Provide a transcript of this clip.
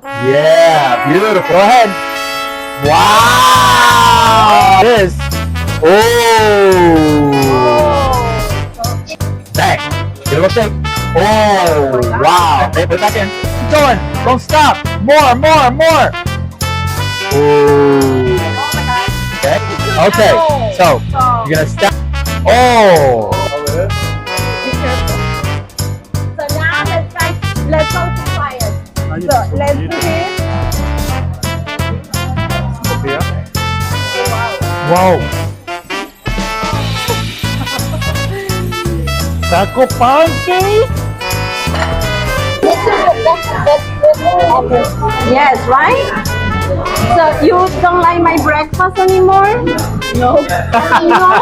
Yeah, beautiful. Go ahead. Wow. This. Oh. Bang. Give it a shake. Oh, wow. Hey, put it back in. Keep going. Don't stop. More, more, more. Oh. Okay. Okay. So you're gonna step. Oh. Be careful. So now let's try. Let's go to fire. So let's do this. Wow. Taco pancake. Yes, right? So you don't like my breakfast anymore? No. No.